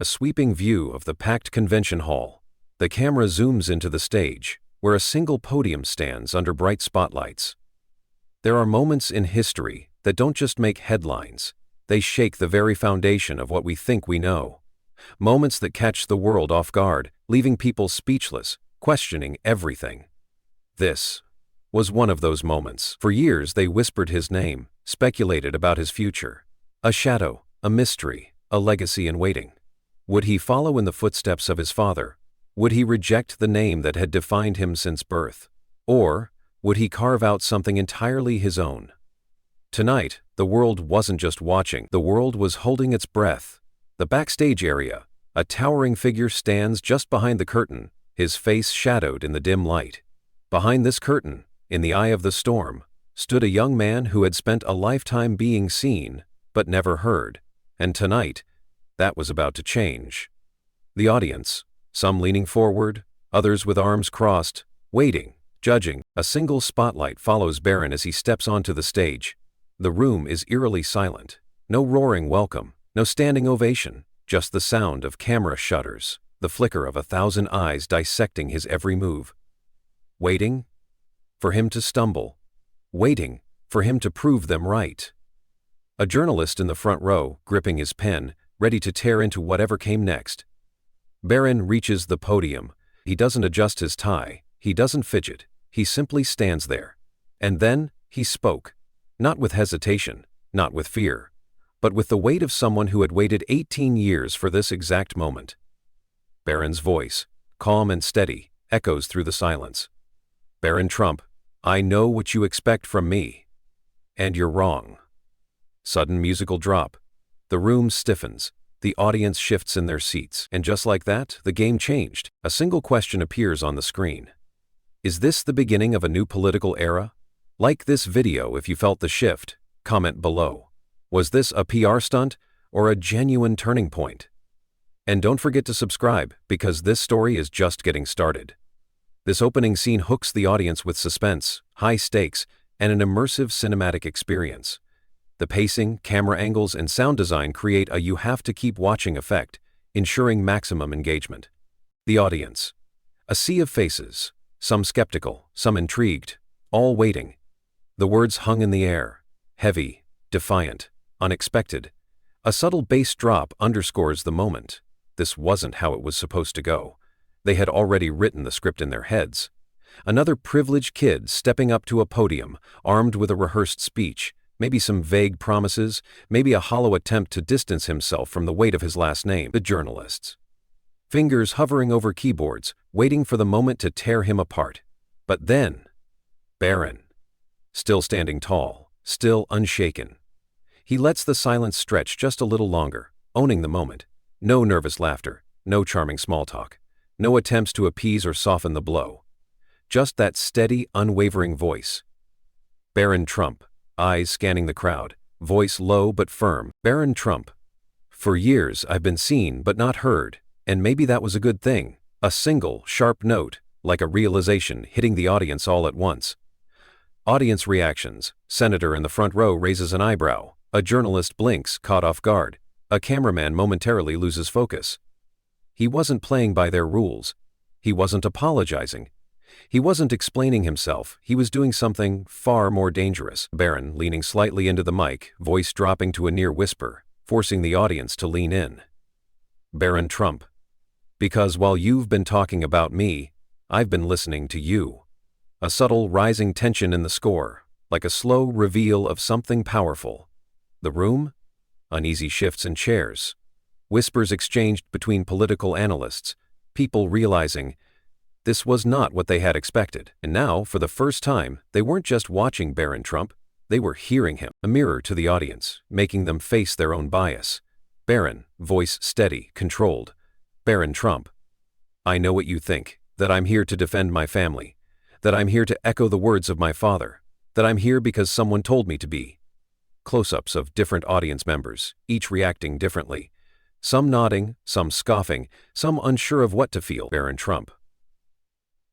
A sweeping view of the packed convention hall. The camera zooms into the stage, where a single podium stands under bright spotlights. There are moments in history that don't just make headlines, they shake the very foundation of what we think we know. Moments that catch the world off guard, leaving people speechless, questioning everything. This was one of those moments. For years they whispered his name, speculated about his future. A shadow, a mystery, a legacy in waiting. Would he follow in the footsteps of his father? Would he reject the name that had defined him since birth? Or would he carve out something entirely his own? Tonight, the world wasn't just watching, the world was holding its breath. The backstage area, a towering figure stands just behind the curtain, his face shadowed in the dim light. Behind this curtain, in the eye of the storm, stood a young man who had spent a lifetime being seen, but never heard, and tonight, that was about to change. The audience, some leaning forward, others with arms crossed, waiting, judging. A single spotlight follows Barron as he steps onto the stage. The room is eerily silent. No roaring welcome, no standing ovation, just the sound of camera shutters, the flicker of 1,000 eyes dissecting his every move. Waiting for him to stumble, waiting for him to prove them right. A journalist in the front row, gripping his pen, ready to tear into whatever came next. Barron reaches the podium. He doesn't adjust his tie, he doesn't fidget, he simply stands there. And then he spoke, not with hesitation, not with fear, but with the weight of someone who had waited 18 years for this exact moment. Barron's voice, calm and steady, echoes through the silence. Barron Trump, I know what you expect from me. And you're wrong. Sudden musical drop. The room stiffens. The audience shifts in their seats. And just like that, the game changed. A single question appears on the screen. Is this the beginning of a new political era? Like this video if you felt the shift. Comment below. Was this a PR stunt or a genuine turning point? And don't forget to subscribe, because this story is just getting started. This opening scene hooks the audience with suspense, high stakes, and an immersive cinematic experience. The pacing, camera angles, and sound design create a you-have-to-keep-watching effect, ensuring maximum engagement. The audience. A sea of faces, some skeptical, some intrigued, all waiting. The words hung in the air, heavy, defiant, unexpected. A subtle bass drop underscores the moment. This wasn't how it was supposed to go. They had already written the script in their heads. Another privileged kid stepping up to a podium, armed with a rehearsed speech, maybe some vague promises, maybe a hollow attempt to distance himself from the weight of his last name. The journalists. Fingers hovering over keyboards, waiting for the moment to tear him apart. But then, Barron. Still standing tall, still unshaken. He lets the silence stretch just a little longer, owning the moment. No nervous laughter, no charming small talk, no attempts to appease or soften the blow. Just that steady, unwavering voice. Barron Trump, eyes scanning the crowd, voice low but firm. Barron Trump. For years I've been seen but not heard, and maybe that was a good thing. A single, sharp note, like a realization hitting the audience all at once. Audience reactions. Senator in the front row raises an eyebrow. A journalist blinks, caught off guard. A cameraman momentarily loses focus. He wasn't playing by their rules. He wasn't apologizing. He wasn't explaining himself. He was doing something far more dangerous. Barron leaning slightly into the mic, voice dropping to a near whisper, forcing the audience to lean in. Barron Trump. Because while you've been talking about me, I've been listening to you. A subtle rising tension in the score, like a slow reveal of something powerful. The room? Uneasy shifts in chairs. Whispers exchanged between political analysts, people realizing this was not what they had expected. And now, for the first time, they weren't just watching Barron Trump, they were hearing him. A mirror to the audience, making them face their own bias. Barron, voice steady, controlled. Barron Trump. I know what you think, that I'm here to defend my family, that I'm here to echo the words of my father, that I'm here because someone told me to be. Close-ups of different audience members, each reacting differently. Some nodding, some scoffing, some unsure of what to feel. Barron Trump.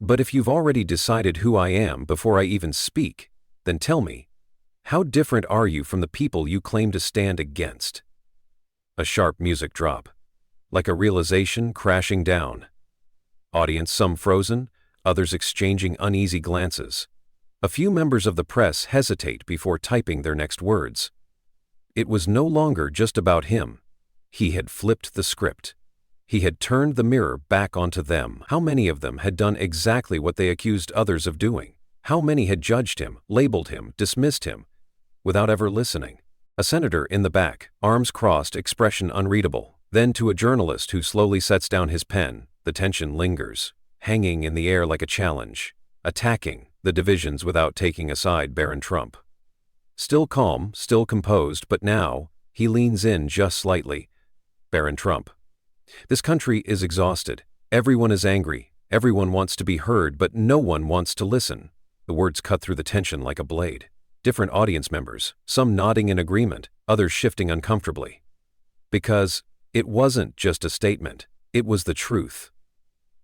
But if you've already decided who I am before I even speak, then tell me, how different are you from the people you claim to stand against? A sharp music drop. like a realization crashing down. Audience, some frozen, others exchanging uneasy glances. A few members of the press hesitate before typing their next words. It was no longer just about him. He had flipped the script. He had turned the mirror back onto them. How many of them had done exactly what they accused others of doing? How many had judged him, labeled him, dismissed him, without ever listening? A senator in the back, arms crossed, expression unreadable. Then to a journalist who slowly sets down his pen, the tension lingers, hanging in the air like a challenge, attacking the divisions without taking a side. Barron Trump. Still calm, still composed, but now he leans in just slightly. Barron Trump. This country is exhausted. Everyone is angry. Everyone wants to be heard, but no one wants to listen. The words cut through the tension like a blade. Different audience members, some nodding in agreement, others shifting uncomfortably. Because it wasn't just a statement, it was the truth.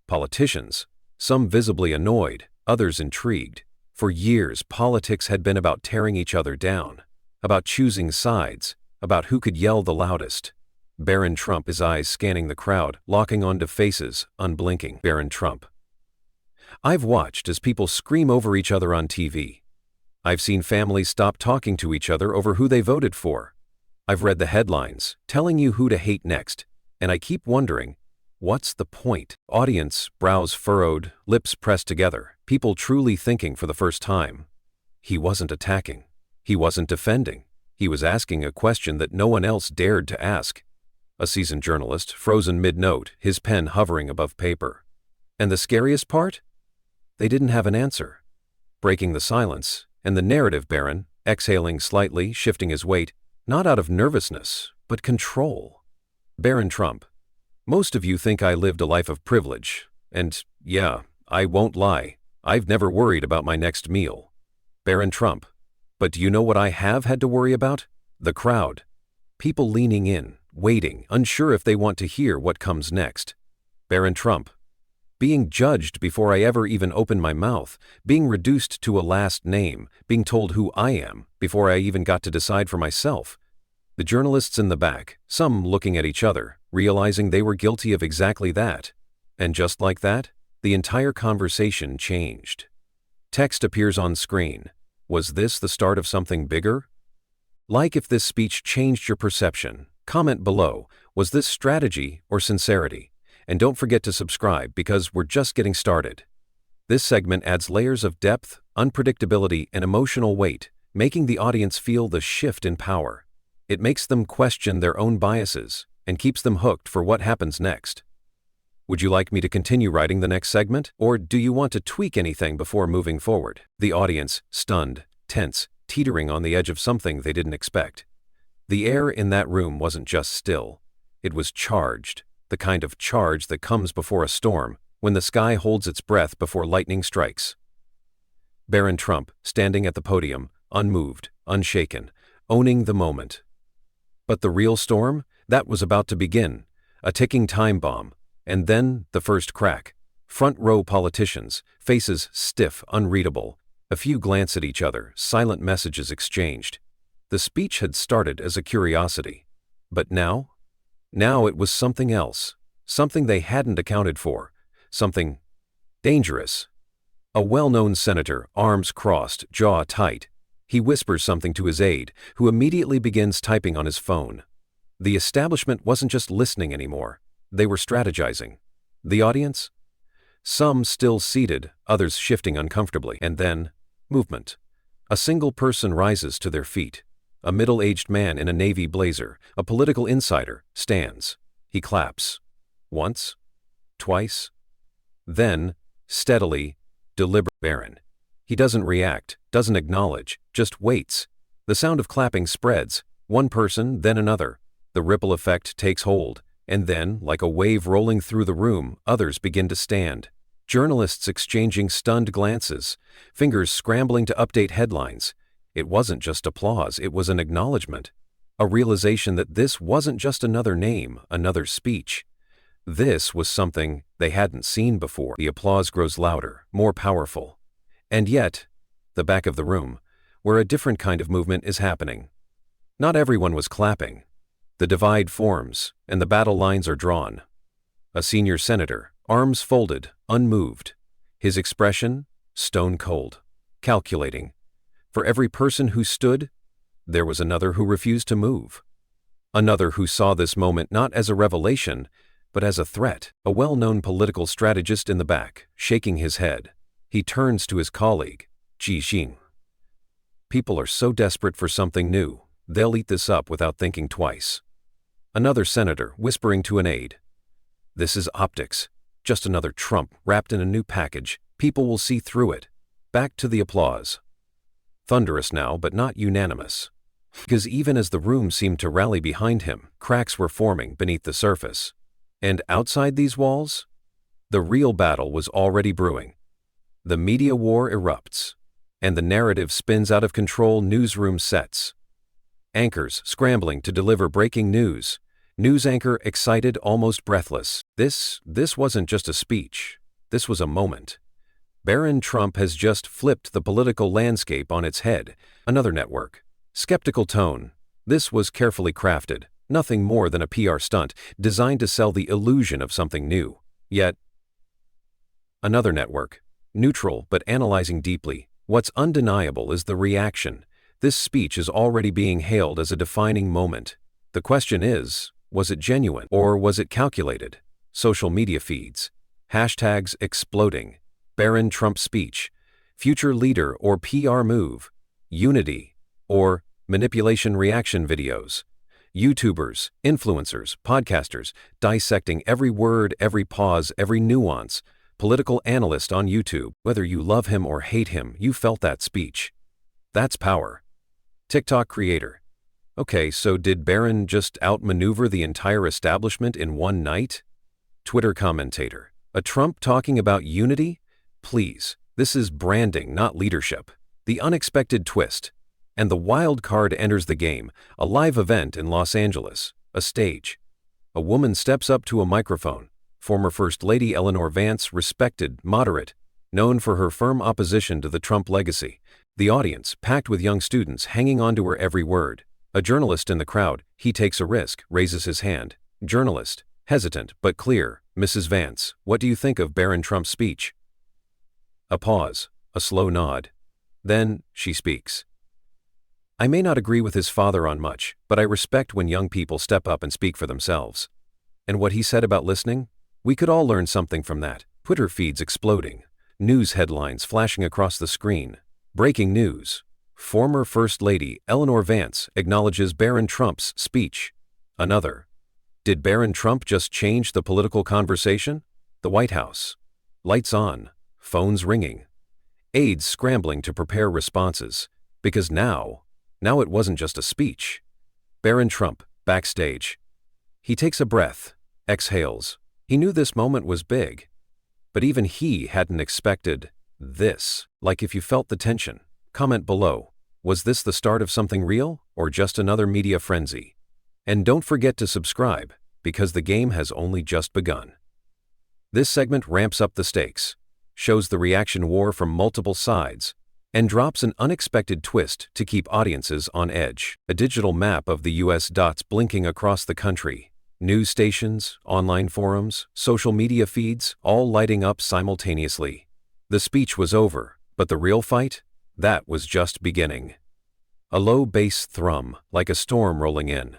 Politicians, some visibly annoyed, others intrigued. For years, politics had been about tearing each other down, about choosing sides, about who could yell the loudest. Barron Trump, his eyes scanning the crowd, locking onto faces, unblinking. Barron Trump. I've watched as people scream over each other on TV. I've seen families stop talking to each other over who they voted for. I've read the headlines, telling you who to hate next, and I keep wondering, what's the point? Audience, brows furrowed, lips pressed together, people truly thinking for the first time. He wasn't attacking. He wasn't defending. He was asking a question that no one else dared to ask. A seasoned journalist, frozen mid-note, his pen hovering above paper. And the scariest part? They didn't have an answer. Breaking the silence, and the narrative, Barron, exhaling slightly, shifting his weight, not out of nervousness, but control. Barron Trump. Most of you think I lived a life of privilege, and yeah, I won't lie, I've never worried about my next meal. Barron Trump. But do you know what I have had to worry about? The crowd. People leaning in, waiting, unsure if they want to hear what comes next. Barron Trump. Being judged before I ever even opened my mouth, being reduced to a last name, being told who I am before I even got to decide for myself. The journalists in the back, some looking at each other, realizing they were guilty of exactly that. And just like that, the entire conversation changed. Text appears on screen. Was this the start of something bigger? Like if this speech changed your perception. Comment below, was this strategy or sincerity? And don't forget to subscribe because we're just getting started. This segment adds layers of depth, unpredictability, and emotional weight, making the audience feel the shift in power. It makes them question their own biases and keeps them hooked for what happens next. Would you like me to continue writing the next segment, or do you want to tweak anything before moving forward? The audience, stunned, tense, teetering on the edge of something they didn't expect. The air in that room wasn't just still. It was charged, the kind of charge that comes before a storm, when the sky holds its breath before lightning strikes. Barron Trump, standing at the podium, unmoved, unshaken, owning the moment. But the real storm? That was about to begin, a ticking time bomb. And then, the first crack. Front row politicians, faces stiff, unreadable. A few glance at each other, silent messages exchanged. The speech had started as a curiosity. But now? Now it was something else. Something they hadn't accounted for. Something dangerous. A well-known senator, arms crossed, jaw tight. He whispers something to his aide, who immediately begins typing on his phone. The establishment wasn't just listening anymore. They were strategizing. The audience? Some still seated, others shifting uncomfortably. And then, movement. A single person rises to their feet. A middle-aged man in a navy blazer, a political insider, stands. He claps. Once. Twice. Then, steadily, deliberately. Barron. He doesn't react, doesn't acknowledge, just waits. The sound of clapping spreads. One person, then another. The ripple effect takes hold. And then, like a wave rolling through the room, others begin to stand. Journalists exchanging stunned glances, fingers scrambling to update headlines. It wasn't just applause, it was an acknowledgement. A realization that this wasn't just another name, another speech. This was something they hadn't seen before. The applause grows louder, more powerful. And yet, the back of the room, where a different kind of movement is happening. Not everyone was clapping. The divide forms, and the battle lines are drawn. A senior senator, arms folded, unmoved. His expression, stone cold, calculating. For every person who stood, there was another who refused to move. Another who saw this moment not as a revelation, but as a threat. A well-known political strategist in the back, shaking his head. He turns to his colleague, Ji Xing. People are so desperate for something new, they'll eat this up without thinking twice. Another senator whispering to an aide. This is optics. Just another Trump wrapped in a new package. People will see through it. Back to the applause. Thunderous now, but not unanimous. Because even as the room seemed to rally behind him, cracks were forming beneath the surface. And outside these walls? The real battle was already brewing. The media war erupts, and the narrative spins out of control. Newsroom sets. Anchors scrambling to deliver breaking news. News anchor excited, almost breathless. This wasn't just a speech. This was a moment. Barron Trump has just flipped the political landscape on its head. Another network. Skeptical tone. This was carefully crafted. Nothing more than a PR stunt designed to sell the illusion of something new. Yet, another network. Neutral but analyzing deeply. What's undeniable is the reaction. This speech is already being hailed as a defining moment. The question is, was it genuine or was it calculated? Social media feeds. Hashtags exploding. Barron Trump speech. Future leader or PR move. Unity or manipulation reaction videos. YouTubers, influencers, podcasters, dissecting every word, every pause, every nuance. Political analyst on YouTube. Whether you love him or hate him, you felt that speech. That's power. TikTok creator. Okay, so did Barron just outmaneuver the entire establishment in one night? Twitter commentator. A Trump talking about unity? Please, this is branding, not leadership. The unexpected twist. And the wild card enters the game, a live event in Los Angeles, a stage. A woman steps up to a microphone. Former First Lady Eleanor Vance, respected, moderate, known for her firm opposition to the Trump legacy. The audience, packed with young students hanging on to her every word. A journalist in the crowd, he takes a risk, raises his hand. Journalist, hesitant but clear. Mrs. Vance, what do you think of Barron Trump's speech? A pause, a slow nod. Then, she speaks. I may not agree with his father on much, but I respect when young people step up and speak for themselves. And what he said about listening? We could all learn something from that. Twitter feeds exploding. News headlines flashing across the screen. Breaking news. Former First Lady Eleanor Vance acknowledges Barron Trump's speech. Another. Did Barron Trump just change the political conversation? The White House. Lights on. Phones ringing. Aides scrambling to prepare responses. Because now it wasn't just a speech. Barron Trump, backstage. He takes a breath, exhales. He knew this moment was big. But even he hadn't expected this. Like if you felt the tension, comment below. Was this the start of something real or just another media frenzy? And don't forget to subscribe, because the game has only just begun. This segment ramps up the stakes, shows the reaction war from multiple sides, and drops an unexpected twist to keep audiences on edge. A digital map of the U.S. dots blinking across the country. News stations, online forums, social media feeds, all lighting up simultaneously. The speech was over, but the real fight? That was just beginning. A low bass thrum, like a storm rolling in.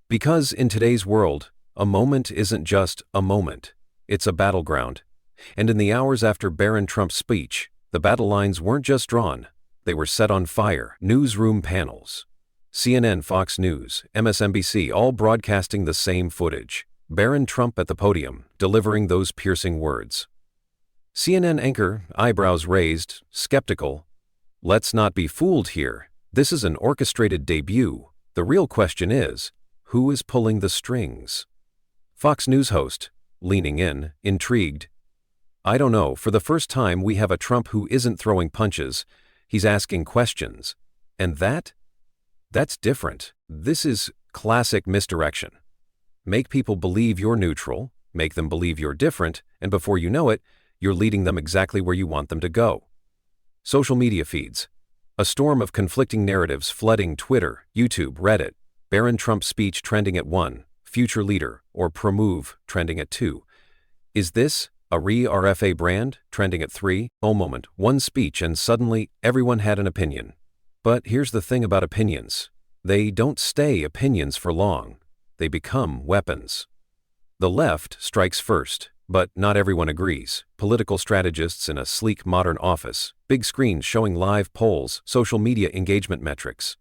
Because in today's world, a moment isn't just a moment. It's a battleground. And in the hours after Barron Trump's speech, the battle lines weren't just drawn, they were set on fire. Newsroom panels. CNN, Fox News, MSNBC, all broadcasting the same footage. Barron Trump at the podium, delivering those piercing words. CNN anchor, eyebrows raised, skeptical. Let's not be fooled here. This is an orchestrated debut. The real question is, who is pulling the strings? Fox News host, leaning in, intrigued. I don't know, for the first time we have a Trump who isn't throwing punches, he's asking questions. And that's different. This is classic misdirection. Make people believe you're neutral, make them believe you're different, and before you know it, you're leading them exactly where you want them to go. Social media feeds. A storm of conflicting narratives flooding Twitter, YouTube, Reddit. Barron Trump speech trending at 1, future leader, or pro-move trending at 2. Is this a RFA brand trending at 3? Oh moment, one speech and suddenly everyone had an opinion. But here's the thing about opinions. They don't stay opinions for long. They become weapons. The left strikes first, but not everyone agrees. Political strategists in a sleek modern office, big screens showing live polls, social media engagement metrics.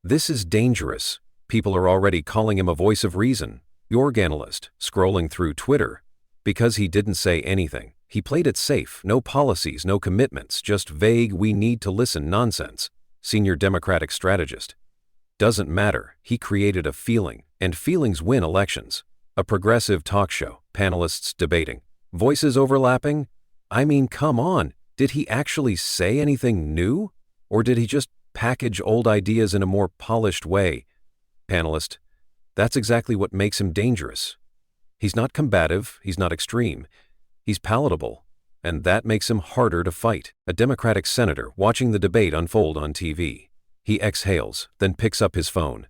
This is dangerous. People are already calling him a voice of reason. Yorg analyst, scrolling through Twitter. Because he didn't say anything. He played it safe, no policies, no commitments, just vague "we need to listen" nonsense. Senior Democratic strategist. Doesn't matter, he created a feeling, and feelings win elections. A progressive talk show, panelists debating, voices overlapping. I mean, come on, did he actually say anything new? Or did he just package old ideas in a more polished way? Panelist. That's exactly what makes him dangerous. He's not combative, he's not extreme. He's palatable, and that makes him harder to fight. A Democratic senator watching the debate unfold on TV. He exhales, then picks up his phone.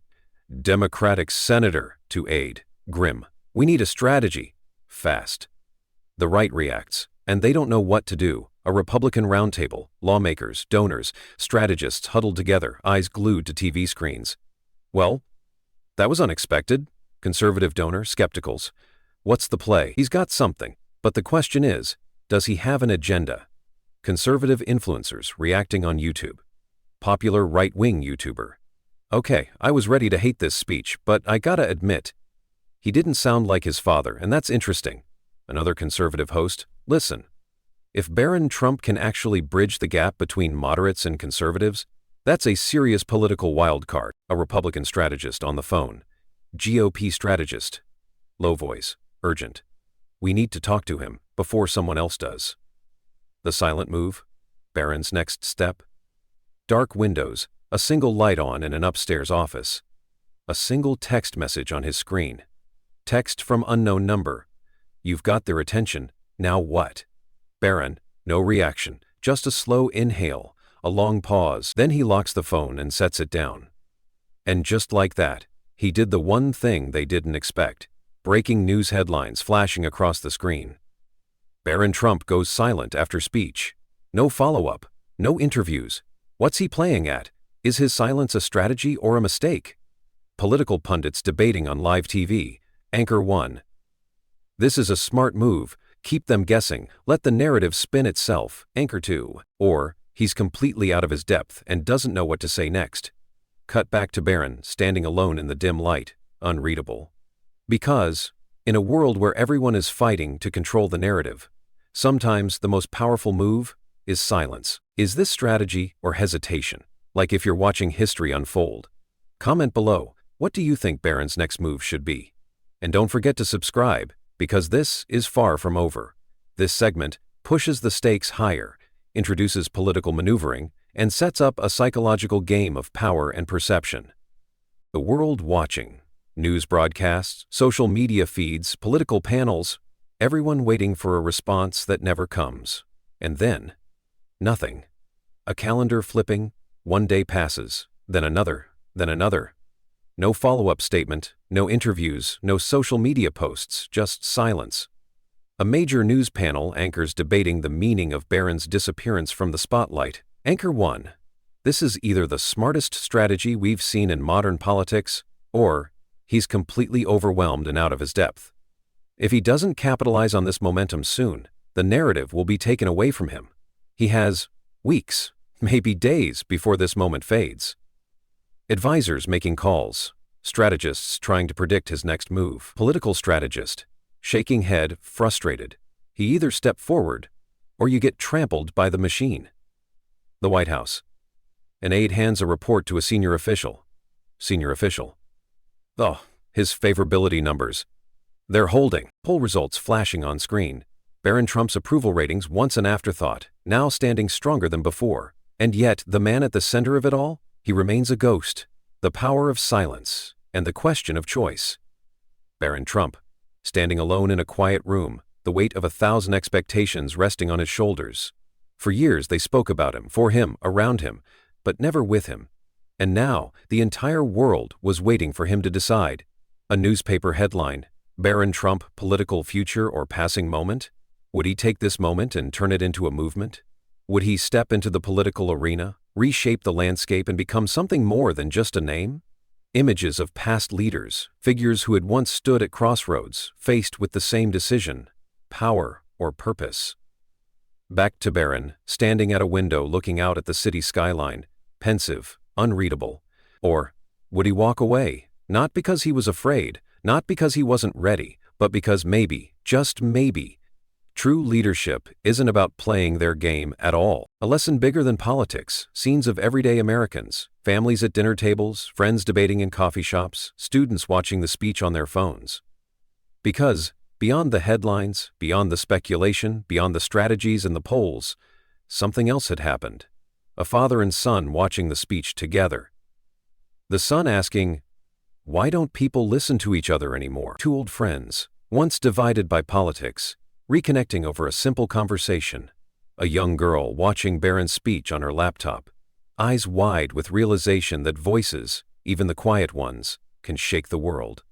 Democratic senator to aide. Grim. We need a strategy. Fast. The right reacts, and they don't know what to do. A Republican roundtable, lawmakers, donors, strategists huddled together, eyes glued to TV screens. Well, that was unexpected. Conservative donor, skepticals. What's the play? He's got something, but the question is, does he have an agenda? Conservative influencers reacting on YouTube. Popular right-wing YouTuber. Okay, I was ready to hate this speech, but I gotta admit, he didn't sound like his father, and that's interesting. Another conservative host, listen. If Barron Trump can actually bridge the gap between moderates and conservatives, that's a serious political wild card. A Republican strategist on the phone. GOP strategist. Low voice. Urgent. We need to talk to him before someone else does. The silent move. Barron's next step. Dark windows, a single light on in an upstairs office. A single text message on his screen. Text from unknown number. You've got their attention, now what? Barron, no reaction, just a slow inhale, a long pause, then he locks the phone and sets it down. And just like that, he did the one thing they didn't expect. Breaking news headlines flashing across the screen. Barron Trump goes silent after speech. No follow-up, no interviews. What's he playing at? Is his silence a strategy or a mistake? Political pundits debating on live TV. Anchor 1. This is a smart move. Keep them guessing. Let the narrative spin itself. Anchor 2. Or, he's completely out of his depth and doesn't know what to say next. Cut back to Barron, standing alone in the dim light. Unreadable. Because, in a world where everyone is fighting to control the narrative, sometimes the most powerful move is silence. Is this strategy or hesitation? Like if you're watching history unfold. Comment below, what do you think Barron's next move should be? And don't forget to subscribe, because this is far from over. This segment pushes the stakes higher, introduces political maneuvering, and sets up a psychological game of power and perception. The world watching. News broadcasts, social media feeds, political panels, everyone waiting for a response that never comes. And then, nothing. A calendar flipping, one day passes, then another, then another. No follow-up statement, no interviews, no social media posts, just silence. A major news panel anchors debating the meaning of Barron's disappearance from the spotlight. Anchor 1. This is either the smartest strategy we've seen in modern politics, or he's completely overwhelmed and out of his depth. If he doesn't capitalize on this momentum soon, the narrative will be taken away from him. He has weeks, maybe days before this moment fades. Advisors making calls, strategists trying to predict his next move. Political strategist, shaking head, frustrated. He either step forward, or you get trampled by the machine. The White House. An aide hands a report to a senior official. Senior official. Oh, his favorability numbers. They're holding. Poll results flashing on screen. Barron Trump's approval ratings once an afterthought, now standing stronger than before. And yet, the man at the center of it all? He remains a ghost. The power of silence, and the question of choice. Barron Trump, standing alone in a quiet room, the weight of 1,000 expectations resting on his shoulders. For years they spoke about him, for him, around him, but never with him. And now, the entire world was waiting for him to decide. A newspaper headline: Barron Trump, political future or passing moment? Would he take this moment and turn it into a movement? Would he step into the political arena, reshape the landscape and become something more than just a name? Images of past leaders, figures who had once stood at crossroads, faced with the same decision: power or purpose. Back to Barron, standing at a window looking out at the city skyline, pensive, unreadable. Or would he walk away, not because he was afraid, not because he wasn't ready, but because maybe, just maybe, true leadership isn't about playing their game at all. A lesson bigger than politics, scenes of everyday Americans, families at dinner tables, friends debating in coffee shops, students watching the speech on their phones. Because, beyond the headlines, beyond the speculation, beyond the strategies and the polls, something else had happened. A father and son watching the speech together. The son asking, "Why don't people listen to each other anymore?" Two old friends, once divided by politics, reconnecting over a simple conversation. A young girl watching Barron's speech on her laptop, eyes wide with realization that voices, even the quiet ones, can shake the world.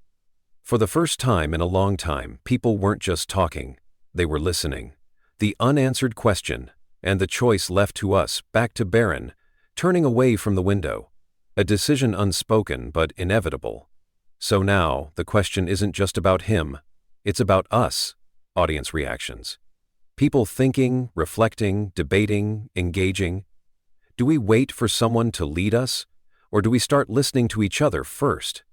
For the first time in a long time, people weren't just talking, they were listening. The unanswered question, and the choice left to us, back to Barron, turning away from the window. A decision unspoken but inevitable. So now, the question isn't just about him, it's about us. Audience reactions. People thinking, reflecting, debating, engaging. Do we wait for someone to lead us, or do we start listening to each other first?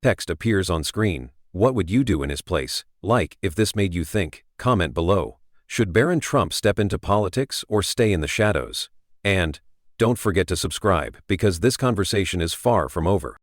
Text appears on screen. What would you do in his place? Like if this made you think. Comment below. Should Barron Trump step into politics or stay in the shadows? And don't forget to subscribe, because this conversation is far from over.